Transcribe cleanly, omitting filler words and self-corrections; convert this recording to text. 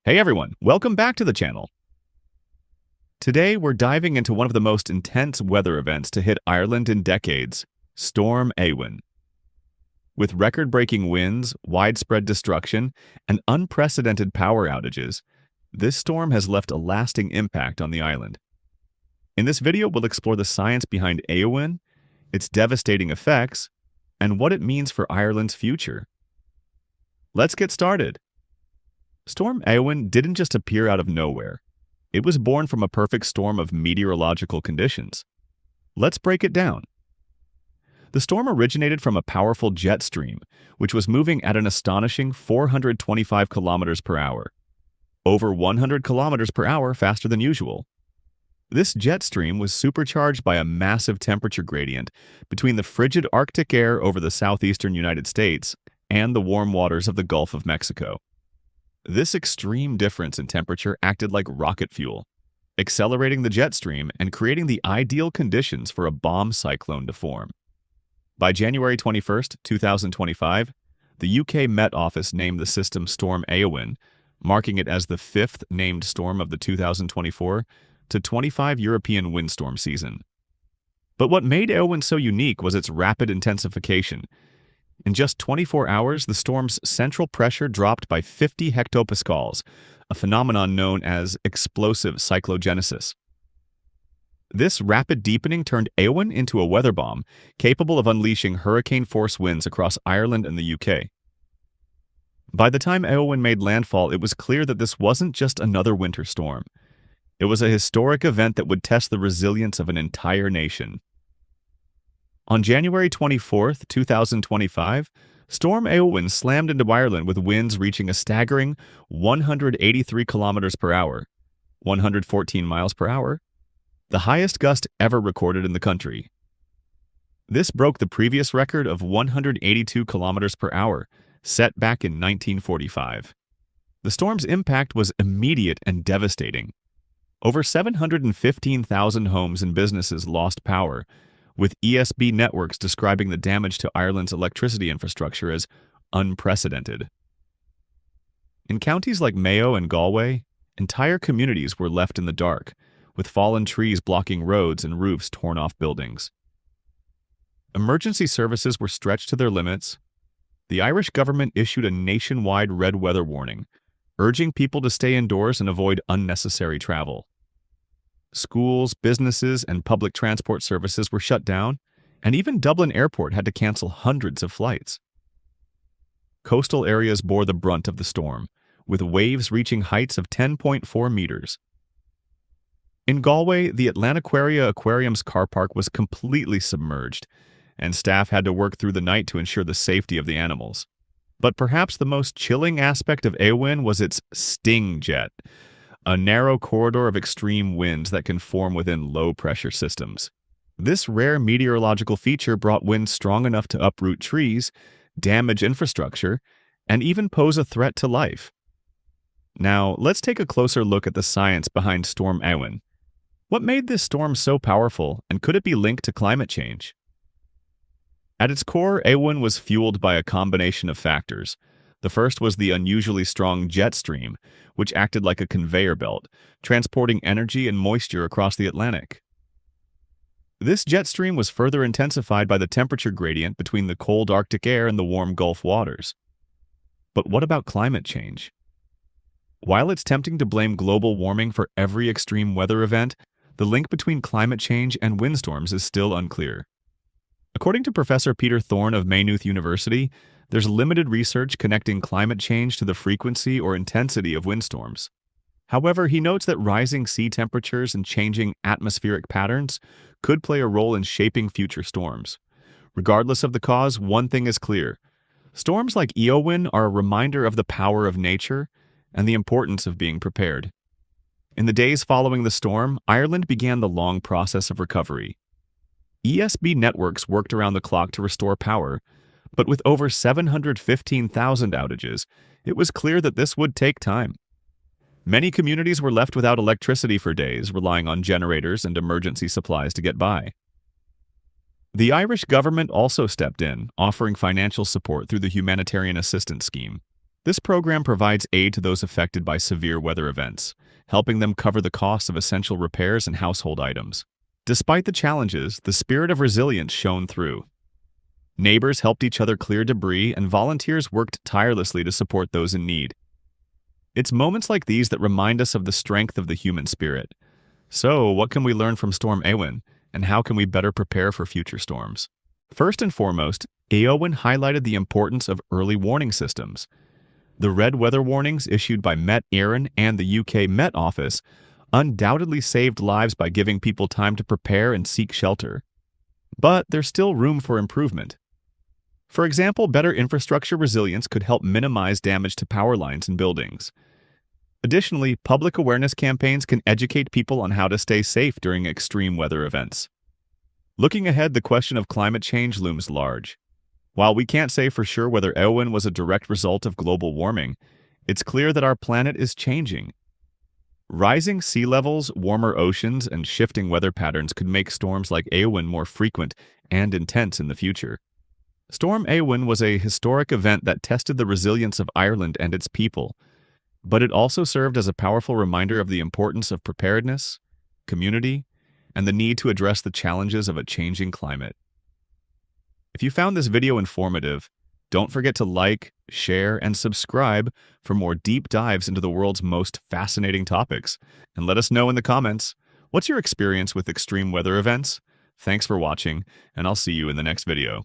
Hey everyone, welcome back to the channel. Today we're diving into one of the most intense weather events to hit Ireland in decades, Storm Éowyn. With record-breaking winds, widespread destruction, and unprecedented power outages, this storm has left a lasting impact on the island. In this video, we'll explore the science behind Éowyn, its devastating effects, and what it means for Ireland's future. Let's get started. Storm Éowyn didn't just appear out of nowhere. It was born from a perfect storm of meteorological conditions. Let's break it down. The storm originated from a powerful jet stream, which was moving at an astonishing 425 kilometers per hour, over 100 kilometers per hour faster than usual. This jet stream was supercharged by a massive temperature gradient between the frigid Arctic air over the southeastern United States and the warm waters of the Gulf of Mexico. This extreme difference in temperature acted like rocket fuel, accelerating the jet stream and creating the ideal conditions for a bomb cyclone to form. By January 21, 2025, the UK Met Office named the system Storm Éowyn, marking it as the fifth named storm of the 2024-25 European windstorm season. But what made Éowyn so unique was its rapid intensification. In just 24 hours, the storm's central pressure dropped by 50 hectopascals, a phenomenon known as explosive cyclogenesis. This rapid deepening turned Éowyn into a weather bomb, capable of unleashing hurricane-force winds across Ireland and the UK. By the time Éowyn made landfall, it was clear that this wasn't just another winter storm. It was a historic event that would test the resilience of an entire nation. On January 24, 2025, Storm Éowyn slammed into Ireland with winds reaching a staggering 183 kilometers per hour, 114 miles per hour, the highest gust ever recorded in the country. This broke the previous record of 182 kilometers per hour, set back in 1945. The storm's impact was immediate and devastating. Over 715,000 homes and businesses lost power, with ESB networks describing the damage to Ireland's electricity infrastructure as unprecedented. In counties like Mayo and Galway, entire communities were left in the dark, with fallen trees blocking roads and roofs torn off buildings. Emergency services were stretched to their limits. The Irish government issued a nationwide red weather warning, urging people to stay indoors and avoid unnecessary travel. Schools, businesses, and public transport services were shut down, and even Dublin Airport had to cancel hundreds of flights. Coastal areas bore the brunt of the storm, with waves reaching heights of 10.4 meters. In Galway, the Atlantiquaria Aquarium's car park was completely submerged, and staff had to work through the night to ensure the safety of the animals. But perhaps the most chilling aspect of Éowyn was its sting jet, a narrow corridor of extreme winds that can form within low-pressure systems. This rare meteorological feature brought winds strong enough to uproot trees, damage infrastructure, and even pose a threat to life. Now, let's take a closer look at the science behind Storm Éowyn. What made this storm so powerful, and could it be linked to climate change? At its core, Éowyn was fueled by a combination of factors. The first was the unusually strong jet stream, which acted like a conveyor belt, transporting energy and moisture across the Atlantic. This jet stream was further intensified by the temperature gradient between the cold Arctic air and the warm Gulf waters. But what about climate change? While it's tempting to blame global warming for every extreme weather event, the link between climate change and windstorms is still unclear. According to Professor Peter Thorne of Maynooth University, there's limited research connecting climate change to the frequency or intensity of windstorms. However, he notes that rising sea temperatures and changing atmospheric patterns could play a role in shaping future storms. Regardless of the cause, one thing is clear. Storms like Éowyn are a reminder of the power of nature and the importance of being prepared. In the days following the storm, Ireland began the long process of recovery. ESB networks worked around the clock to restore power, but with over 715,000 outages, it was clear that this would take time. Many communities were left without electricity for days, relying on generators and emergency supplies to get by. The Irish government also stepped in, offering financial support through the Humanitarian Assistance Scheme. This program provides aid to those affected by severe weather events, helping them cover the costs of essential repairs and household items. Despite the challenges, the spirit of resilience shone through. Neighbors helped each other clear debris, and volunteers worked tirelessly to support those in need. It's moments like these that remind us of the strength of the human spirit. So, what can we learn from Storm Éowyn, and how can we better prepare for future storms? First and foremost, Éowyn highlighted the importance of early warning systems. The red weather warnings issued by Met Éowyn and the UK Met Office undoubtedly saved lives by giving people time to prepare and seek shelter. But there's still room for improvement. For example, better infrastructure resilience could help minimize damage to power lines and buildings. Additionally, public awareness campaigns can educate people on how to stay safe during extreme weather events. Looking ahead, the question of climate change looms large. While we can't say for sure whether Éowyn was a direct result of global warming, it's clear that our planet is changing. Rising sea levels, warmer oceans, and shifting weather patterns could make storms like Éowyn more frequent and intense in the future. Storm Éowyn was a historic event that tested the resilience of Ireland and its people, but it also served as a powerful reminder of the importance of preparedness, community, and the need to address the challenges of a changing climate. If you found this video informative, don't forget to like, share, and subscribe for more deep dives into the world's most fascinating topics. And let us know in the comments, what's your experience with extreme weather events? Thanks for watching, and I'll see you in the next video.